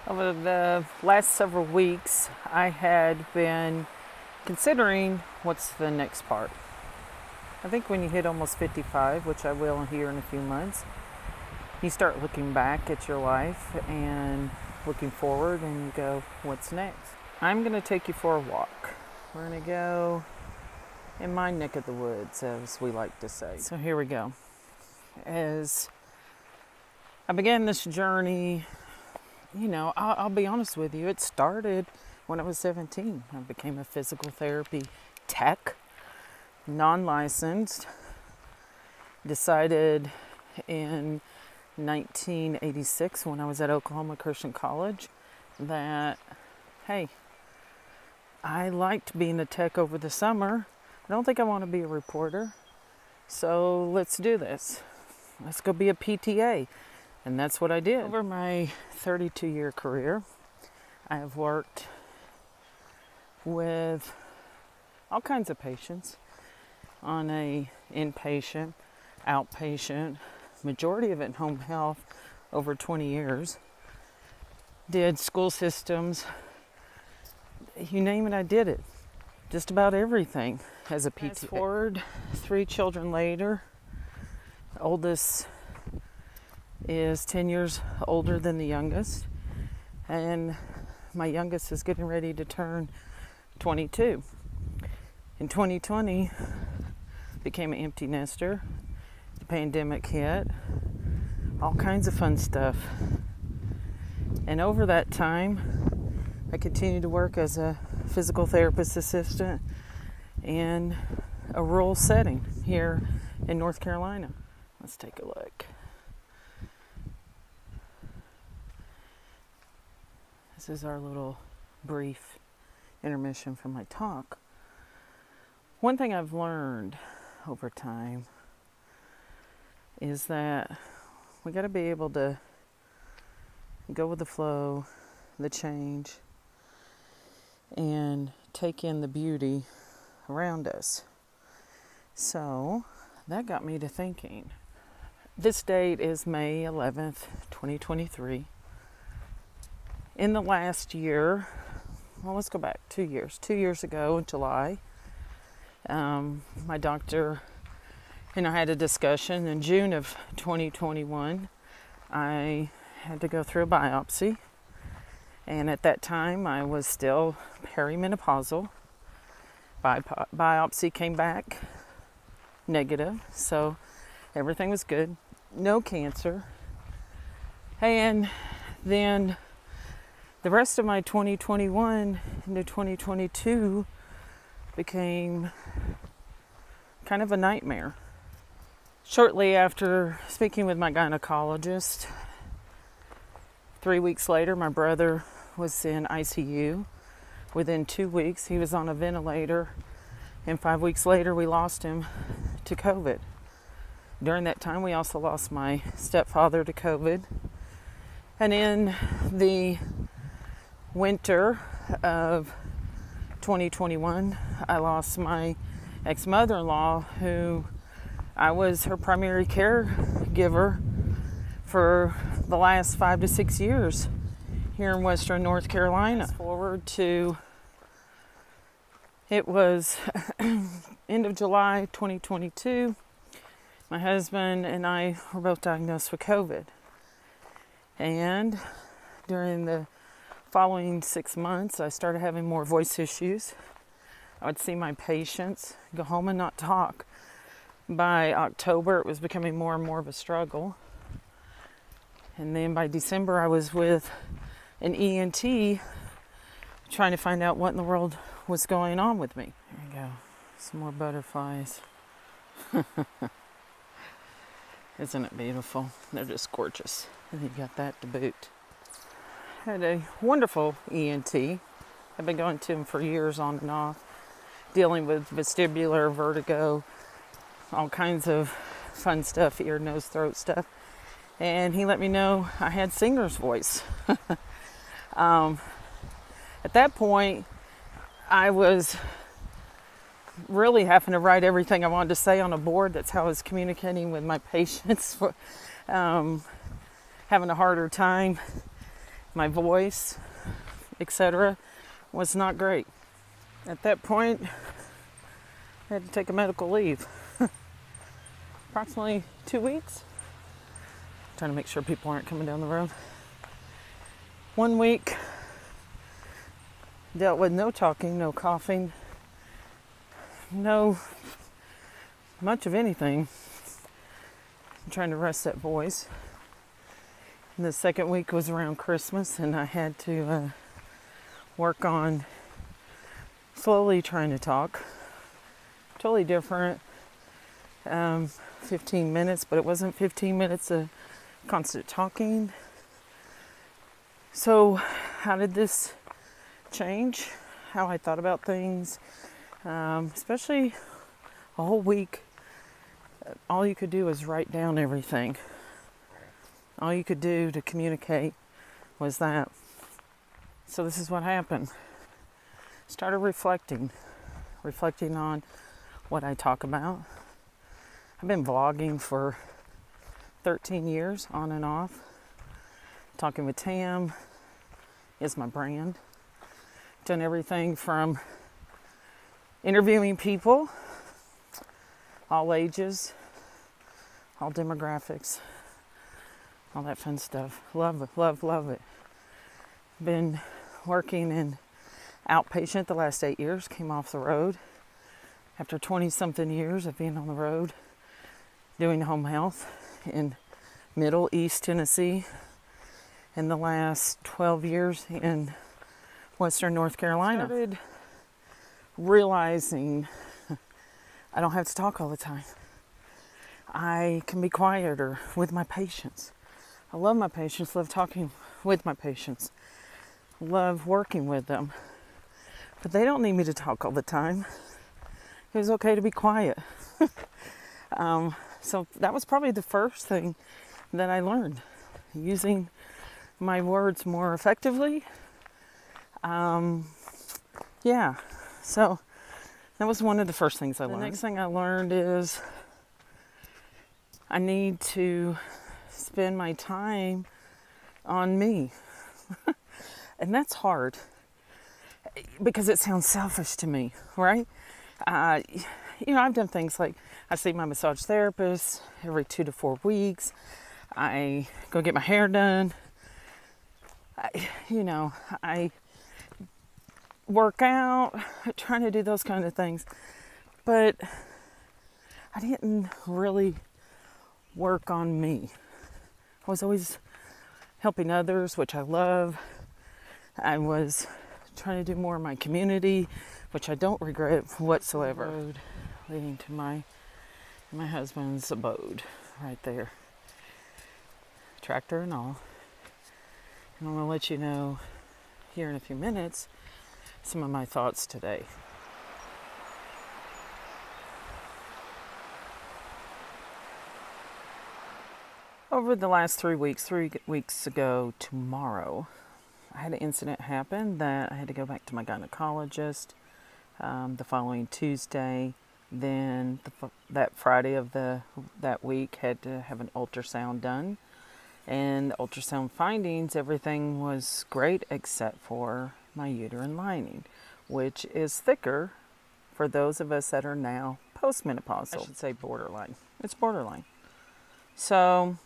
Over the last several weeks, I had been considering what's the next part. I think when you hit almost 55, which I will here in a few months, you start looking back at your life and looking forward and you go, what's next? I'm going to take you for a walk. We're going to go in my neck of the woods, as we like to say. So here we go. As I began this journey, I'll be honest with you, it started when I was 17. I became a physical therapy tech, non-licensed. Decided in 1986 when I was at Oklahoma Christian College that, hey, I liked being a tech over the summer. I don't think I want to be a reporter. So let's do this. Let's go be a PTA. And that's what I did. Over my 32-year career, I have worked with all kinds of patients on a inpatient, outpatient, majority of it in home health, over 20 years. Did school systems, you name it, I did it. Just about everything as a PTA. Fast forward, 3 children later, oldest is 10 years older than the youngest, and my youngest is getting ready to turn 22. In 2020, became an empty nester. The pandemic hit, all kinds of fun stuff. And over that time, I continued to work as a physical therapist assistant in a rural setting here in North Carolina. Let's take a look. This is our little brief intermission from my talk. One thing I've learned over time is that we got to be able to go with the flow, the change, and take in the beauty around us. So that got me to thinking. This date is May 11th, 2023. In the last year, well, let's go back 2 years. 2 years ago in July, my doctor and I had a discussion. In June of 2021, I had to go through a biopsy. And at that time, I was still perimenopausal. Biopsy came back negative, so everything was good. No cancer. And then the rest of my 2021 into 2022 became kind of a nightmare. Shortly after speaking with my gynecologist, 3 weeks later, my brother was in ICU. Within 2 weeks, he was on a ventilator, and 5 weeks later, we lost him to COVID. During that time, we also lost my stepfather to COVID. And in the winter of 2021, I lost my ex-mother-in-law, who I was her primary caregiver for the last 5 to 6 years here in Western North Carolina. Fast forward to, it was end of July 2022. My husband and I were both diagnosed with COVID. And during the following 6 months, I started having more voice issues. I would see my patients, go home and not talk. By October, it was becoming more and more of a struggle. And then by December, I was with an ENT trying to find out what in the world was going on with me. There you go. Some more butterflies. Isn't it beautiful? They're just gorgeous. And you got that to boot. Had a wonderful ENT. I've been going to him for years on and off, dealing with vestibular, vertigo, all kinds of fun stuff, ear, nose, throat stuff. And he let me know I had singer's voice. At that point, I was really having to write everything I wanted to say on a board. That's how I was communicating with my patients. Having a harder time my voice, etc., was not great. At that point, I had to take a medical leave. Approximately 2 weeks. Trying to make sure people aren't coming down the road. 1 week, dealt with no talking, no coughing, no much of anything. I'm trying to rest that voice. And the second week was around Christmas, and I had to work on slowly trying to talk. Totally different. 15 minutes, but it wasn't 15 minutes of constant talking. So how did this change how I thought about things? Especially a whole week, all you could do was write down everything. All you could do to communicate was that. So this is what happened. Started reflecting on what I talk about. I've been vlogging for 13 years, on and off. Talking with Tam is my brand. Done everything from interviewing people, all ages, all demographics, all that fun stuff. Love it, love it. Been working in outpatient the last 8 years, came off the road after 20-something years of being on the road, doing home health in Middle East Tennessee, in the last 12 years in Western North Carolina. Started realizing I don't have to talk all the time. I can be quieter with my patients. I love my patients, love talking with my patients, love working with them. But they don't need me to talk all the time. It was okay to be quiet. So that was probably the first thing that I learned, using my words more effectively. So that was one of the first things I learned. The next thing I learned is I need to spend my time on me. And that's hard because it sounds selfish to me, right? I've done things like I see my massage therapist every 2 to 4 weeks. I go get my hair done. I work out, trying to do those kind of things. But I didn't really work on me. I was always helping others, which I love. I was trying to do more in my community, which I don't regret whatsoever. Road leading to my husband's abode right there. Tractor and all. And I'm going to let you know here in a few minutes some of my thoughts today. Over the last 3 weeks, 3 weeks ago tomorrow, I had an incident happen that I had to go back to my gynecologist the following Tuesday. Then that Friday of that week, had to have an ultrasound done. And the ultrasound findings, everything was great except for my uterine lining, which is thicker for those of us that are now postmenopausal. I should say borderline. It's borderline. So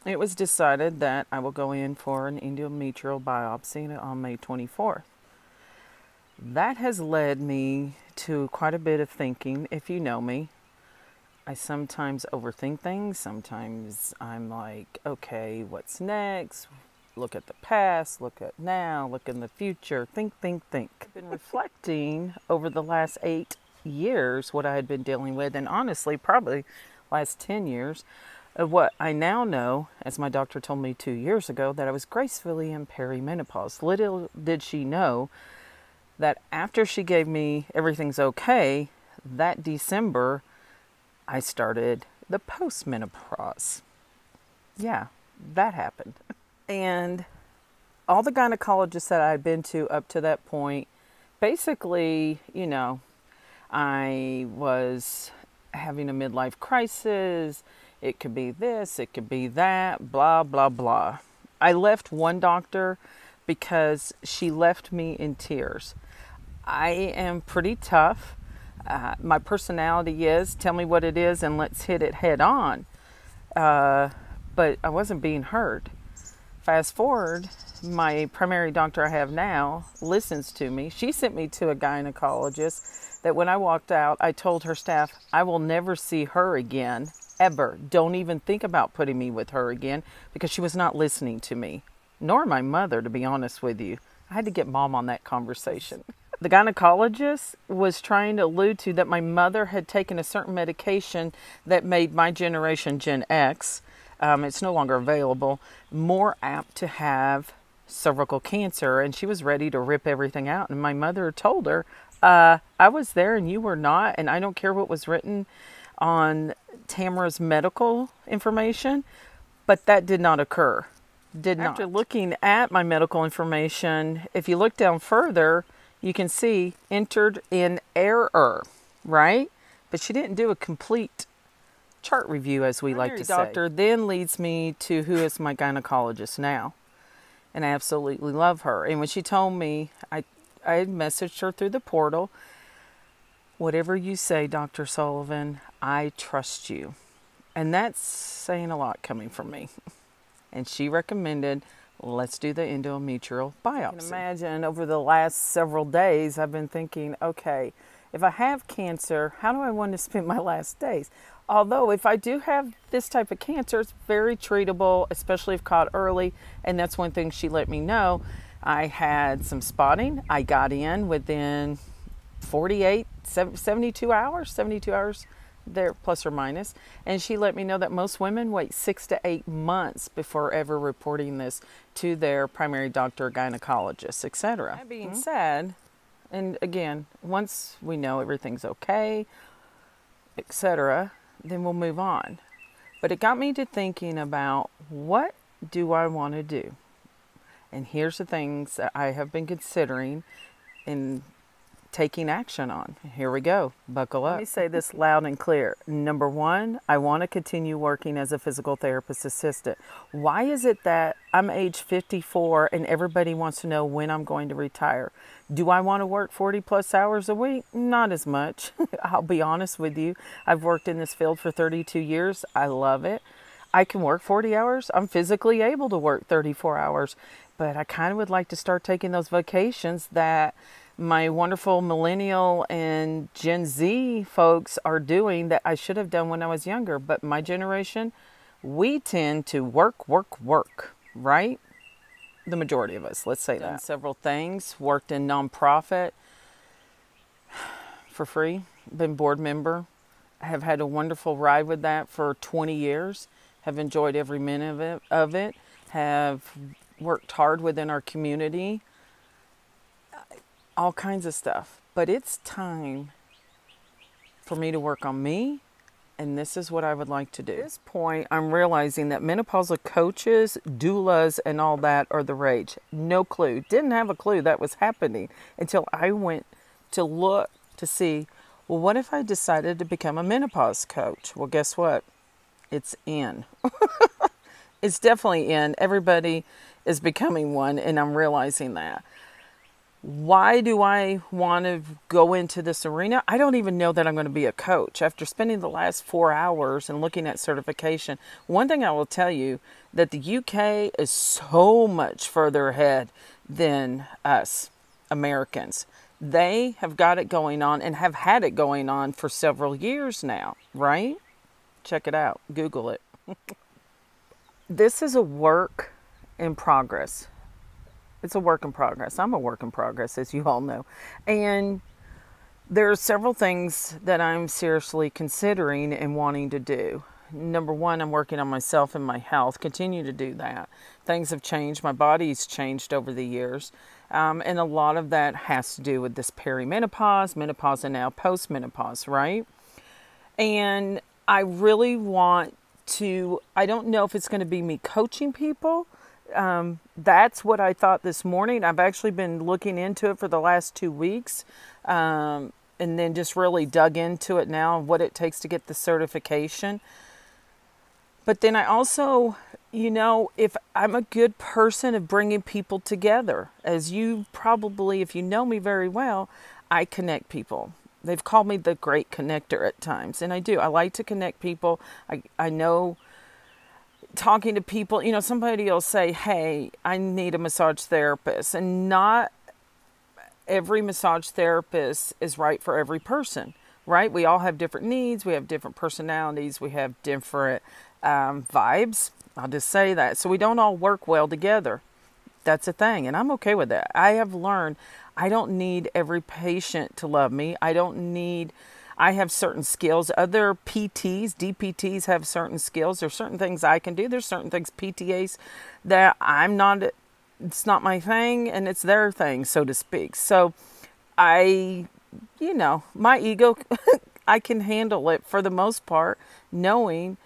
it was decided that I will go in for an endometrial biopsy on May 24th. That has led me to quite a bit of thinking. If you know me, I sometimes overthink things. Sometimes I'm like, okay, what's next? Look at the past, look at now, look in the future, think. I've been reflecting over the last 8 years what I had been dealing with, and honestly, probably last 10 years, of what I now know, as my doctor told me 2 years ago, that I was gracefully in perimenopause. Little did she know that after she gave me everything's okay, that December, I started the postmenopause. Yeah, that happened. And all the gynecologists that I had been to up to that point, basically, I was having a midlife crisis. It could be this, it could be that, blah, blah, blah. I left one doctor because she left me in tears. I am pretty tough. My personality is tell me what it is and let's hit it head on. But I wasn't being heard. Fast forward, my primary doctor I have now listens to me. She sent me to a gynecologist that when I walked out, I told her staff, I will never see her again, ever. Don't even think about putting me with her again, because she was not listening to me, nor my mother, to be honest with you. I had to get mom on that conversation. The gynecologist was trying to allude to that my mother had taken a certain medication that made my generation, Gen X, it's no longer available, more apt to have cervical cancer, and she was ready to rip everything out. And my mother told her, I was there and you were not, and I don't care what was written on Tamara's medical information, but that did not occur. Did not. After looking at my medical information, if you look down further, you can see entered in error, right? But she didn't do a complete chart review, as we like to say. Doctor then leads me to who is my gynecologist now, and I absolutely love her. And when she told me, I had messaged her through the portal, whatever you say, Dr. Sullivan, I trust you. And that's saying a lot coming from me. And she recommended, let's do the endometrial biopsy. You can imagine over the last several days, I've been thinking, okay, if I have cancer, how do I want to spend my last days? Although if I do have this type of cancer, it's very treatable, especially if caught early. And that's one thing she let me know. I had some spotting. I got in within 72 hours there, plus or minus. And she let me know that most women wait 6 to 8 months before ever reporting this to their primary doctor, gynecologist, etc. That being said, and again, once we know everything's okay, etc., then we'll move on. But it got me to thinking about, what do I want to do? And here's the things that I have been considering and taking action on. Here we go. Buckle up. Let me say this loud and clear. Number one, I want to continue working as a physical therapist assistant. Why is it that I'm age 54 and everybody wants to know when I'm going to retire? Do I want to work 40 plus hours a week? Not as much. I'll be honest with you. I've worked in this field for 32 years. I love it. I can work 40 hours. I'm physically able to work 34 hours. But I kind of would like to start taking those vacations that my wonderful millennial and Gen Z folks are doing that I should have done when I was younger. But my generation, we tend to work, right? The majority of us, let's say that. Done several things, worked in nonprofit for free, been board member, have had a wonderful ride with that for 20 years, have enjoyed every minute of it, have worked hard within our community, all kinds of stuff. But it's time for me to work on me, and this is what I would like to do. At this point, I'm realizing that menopausal coaches, doulas, and all that are the rage. No clue. Didn't have a clue that was happening until I went to look to see, well, what if I decided to become a menopause coach? Well, guess what? It's in. It's definitely in. Everybody is becoming one, and I'm realizing that. Why do I want to go into this arena? I don't even know that I'm going to be a coach. After spending the last 4 hours and looking at certification, one thing I will tell you, that the UK is so much further ahead than us Americans. They have got it going on and have had it going on for several years now, right? Check it out. Google it. This is a work in progress. It's a work in progress. I'm a work in progress, as you all know. And there are several things that I'm seriously considering and wanting to do. Number one, I'm working on myself and my health. Continue to do that. Things have changed. My body's changed over the years. And a lot of that has to do with this perimenopause, menopause, and now postmenopause, right? And I really want to, I don't know if it's going to be me coaching people. That's what I thought this morning. I've actually been looking into it for the last 2 weeks, and then just really dug into it now, what it takes to get the certification. But then I also, You know, if I'm a good person of bringing people together, as you probably, if you know me very well, I connect people. They've called me the great connector at times, and I do. I like to connect people. I know talking to people, you know, somebody will say, hey, I need a massage therapist, and not every massage therapist is right for every person, right? We all have different needs. We have different personalities. We have different vibes. I'll just say that. So we don't all work well together. That's a thing. And I'm okay with that. I have learned I don't need every patient to love me. I have certain skills. Other PTs, DPTs have certain skills. There's certain things I can do. There's certain things PTAs that I'm not, it's not my thing and it's their thing, so to speak. So my ego, I can handle it for the most part, knowing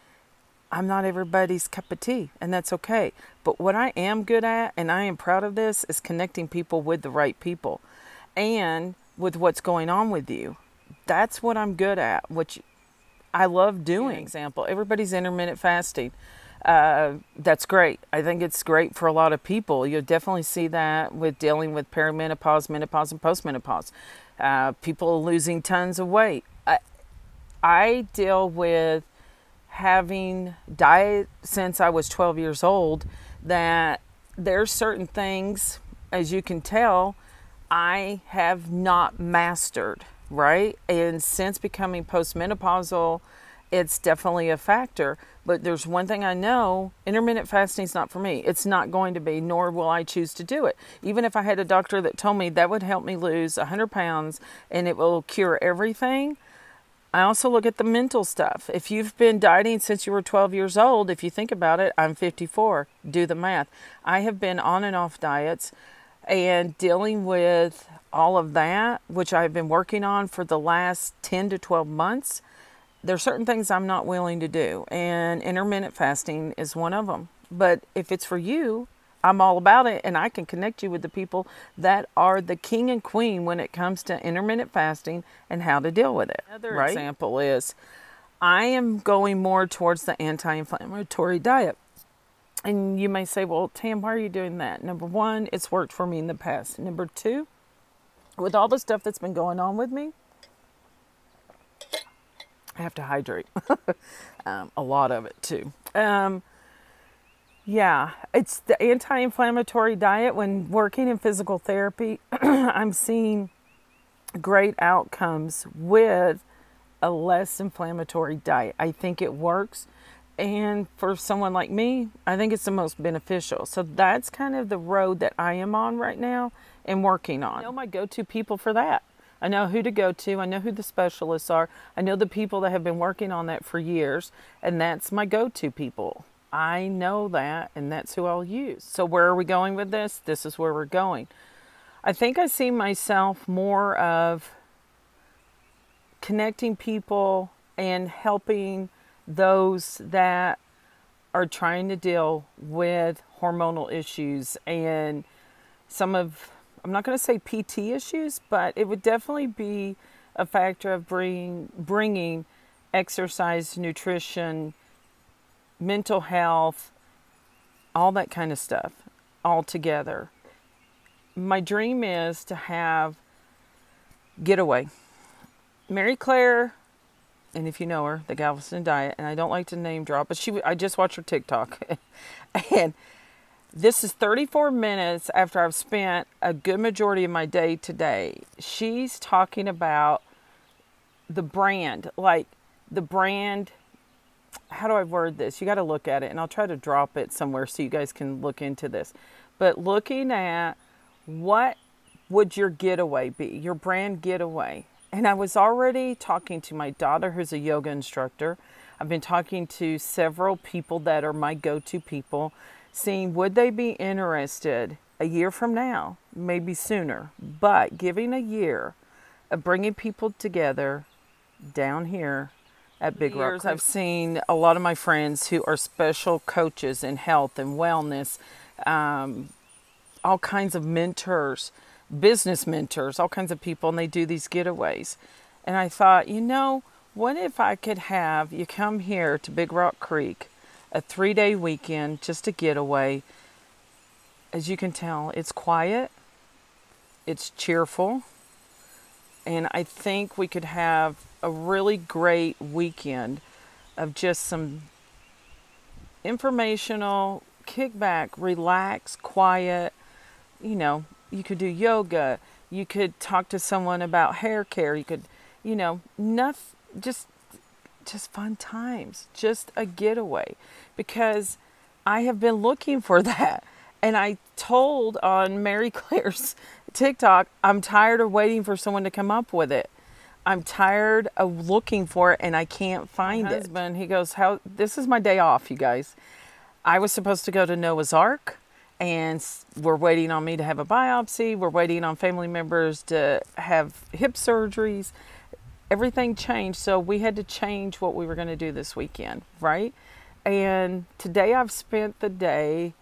I'm not everybody's cup of tea, and that's okay. But what I am good at, and I am proud of this, is connecting people with the right people and with what's going on with you. That's what I'm good at, which I love doing. For example, everybody's intermittent fasting. That's great. I think it's great for a lot of people. You'll definitely see that with dealing with perimenopause, menopause, and postmenopause. People losing tons of weight. I deal with having diet since I was 12 years old, that there's certain things, as you can tell, I have not mastered, right? And since becoming postmenopausal, it's definitely a factor. But there's one thing I know, intermittent fasting is not for me. It's not going to be, nor will I choose to do it. Even if I had a doctor that told me that would help me lose 100 pounds and it will cure everything, I also look at the mental stuff. If you've been dieting since you were 12 years old, if you think about it, I'm 54. Do the math. I have been on and off diets and dealing with all of that, which I've been working on for the last 10 to 12 months. There's certain things I'm not willing to do, and intermittent fasting is one of them. But if it's for you, I'm all about it, and I can connect you with the people that are the king and queen when it comes to intermittent fasting and how to deal with it. Another example is I am going more towards the anti-inflammatory diet. And you may say, well, Tam, why are you doing that? Number one, it's worked for me in the past. Number two, with all the stuff that's been going on with me, I have to hydrate. A lot of it too. Yeah, it's the anti-inflammatory diet. When working in physical therapy, I'm seeing great outcomes with a less inflammatory diet. I think it works. And for someone like me, I think it's the most beneficial. So that's kind of the road that I am on right now and working on. I know my go-to people for that. I know who to go to. I know who the specialists are. I know the people that have been working on that for years. And that's my go-to people. I know that, and that's who I'll use. So where are we going with this? This is where we're going. I think I see myself more of connecting people and helping those that are trying to deal with hormonal issues and some of, I'm not going to say PT issues, but it would definitely be a factor of bringing exercise, nutrition, mental health, all that kind of stuff all together. My dream is to have Getaway. Mary Claire, and if you know her, the Galveston Diet, and I don't like to name drop, but I just watched her TikTok. And this is 34 minutes after I've spent a good majority of my day today. She's talking about the brand, how do I word this? You got to look at it, and I'll try to drop it somewhere so you guys can look into this. But looking at what would your getaway be, your brand getaway. And I was already talking to my daughter, who's a yoga instructor. I've been talking to several people that are my go-to people, seeing would they be interested a year from now, maybe sooner, but giving a year of bringing people together down here at Big Rock. I've seen a lot of my friends who are special coaches in health and wellness, all kinds of mentors, business mentors, all kinds of people, and they do these getaways. And I thought, what if I could have you come here to Big Rock Creek a 3-day weekend, just a getaway. As you can tell, it's quiet, it's cheerful, and I think we could have a really great weekend of just some informational, kickback, relax, quiet. You know, you could do yoga, you could talk to someone about hair care, you could, nothing, just fun times, just a getaway, because I have been looking for that. And I told on Mary Claire's TikTok, I'm tired of waiting for someone to come up with it. I'm tired of looking for it and I can't find it. My husband, he goes, this is my day off, you guys. I was supposed to go to Noah's Ark, and we're waiting on me to have a biopsy. We're waiting on family members to have hip surgeries. Everything changed, so we had to change what we were going to do this weekend, right? And today I've spent the day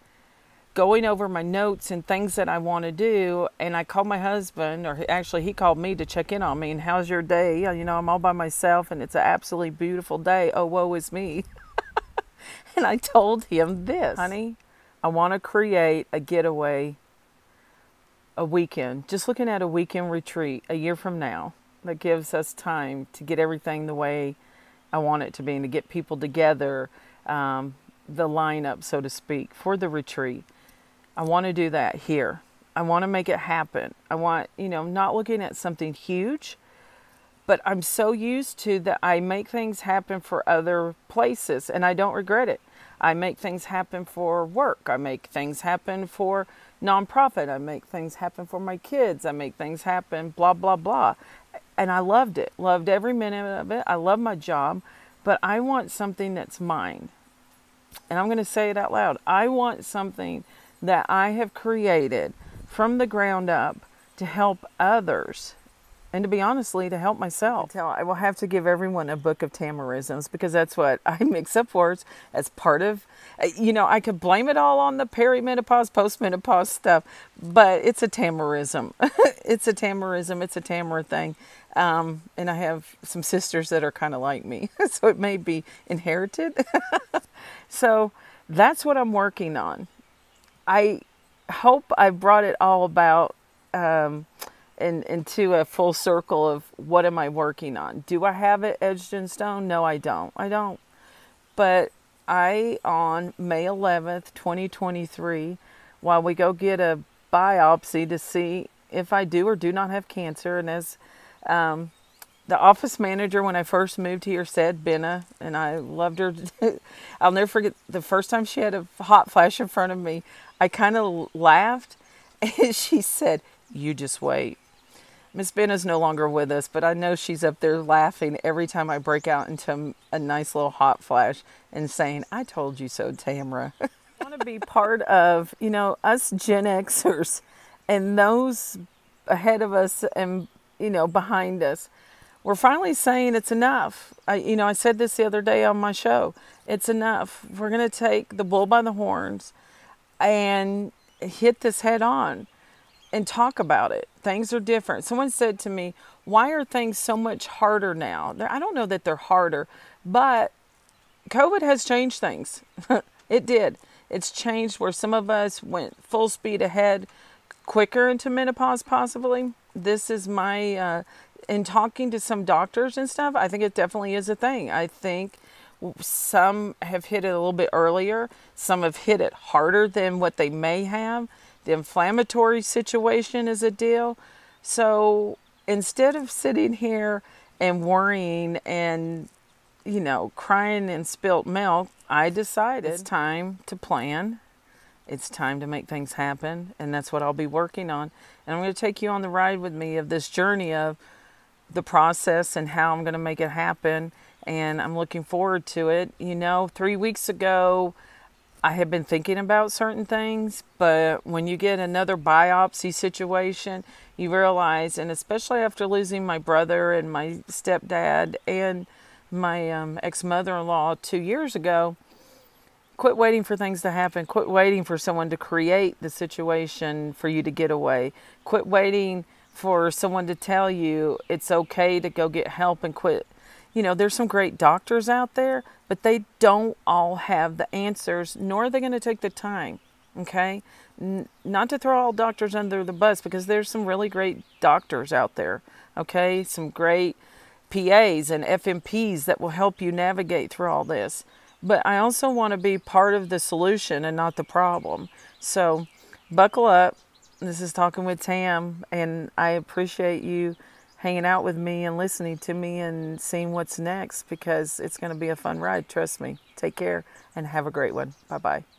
going over my notes and things that I want to do, and I called my husband, or actually he called me to check in on me, and how's your day? I'm all by myself, and it's an absolutely beautiful day. Oh, woe is me. And I told him this, honey, I want to create a getaway, a weekend, just looking at a weekend retreat a year from now that gives us time to get everything the way I want it to be and to get people together, the lineup, so to speak, for the retreat. I want to do that here. I want to make it happen. I want, not looking at something huge, but I'm so used to that I make things happen for other places and I don't regret it. I make things happen for work. I make things happen for nonprofit. I make things happen for my kids. I make things happen, blah, blah, blah. And I loved it. Loved every minute of it. I love my job, but I want something that's mine. And I'm going to say it out loud. I want something that I have created from the ground up to help others, and to be honestly, to help myself. I will have to give everyone a book of Tamarisms, because that's what I mix up words as part of, I could blame it all on the perimenopause, postmenopause stuff, but it's a Tamarism. It's a Tamarism. It's a Tamara thing. And I have some sisters that are kind of like me, so it may be inherited. So that's what I'm working on. I hope I brought it all about into a full circle of what am I working on. Do I have it edged in stone? No, I don't. But on May 11th, 2023, while we go get a biopsy to see if I do or do not have cancer, and as the office manager when I first moved here said, Benna, and I loved her. I'll never forget the first time she had a hot flash in front of me. I kind of laughed, and she said, "You just wait." Miss Benna's no longer with us, but I know she's up there laughing every time I break out into a nice little hot flash and saying, "I told you so, Tamara." I want to be part of, us Gen Xers and those ahead of us and, behind us. We're finally saying it's enough. I said this the other day on my show. It's enough. We're going to take the bull by the horns and hit this head on and talk about it. Things are different. Someone said to me, why are things so much harder now? I don't know that they're harder, but COVID has changed things. It did. It's changed where some of us went full speed ahead quicker into menopause possibly. This is my, in talking to some doctors and stuff, I think it definitely is a thing. I think some have hit it a little bit earlier. Some have hit it harder than what they may have. The inflammatory situation is a deal. So instead of sitting here and worrying and, crying and spilt milk, I decided it's time to plan. It's time to make things happen. And that's what I'll be working on. And I'm going to take you on the ride with me of this journey of the process and how I'm going to make it happen. And I'm looking forward to it. 3 weeks ago, I had been thinking about certain things, but when you get another biopsy situation, you realize, and especially after losing my brother and my stepdad and my ex-mother-in-law 2 years ago, quit waiting for things to happen. Quit waiting for someone to create the situation for you to get away. Quit waiting for someone to tell you it's okay to go get help and quit. there's some great doctors out there, but they don't all have the answers, nor are they going to take the time. Okay? Not to throw all doctors under the bus, because there's some really great doctors out there. Okay? Some great PAs and FMPs that will help you navigate through all this. But I also want to be part of the solution and not the problem. So buckle up. This is Talking with Tam, and I appreciate you hanging out with me and listening to me and seeing what's next, because it's going to be a fun ride. Trust me. Take care and have a great one. Bye-bye.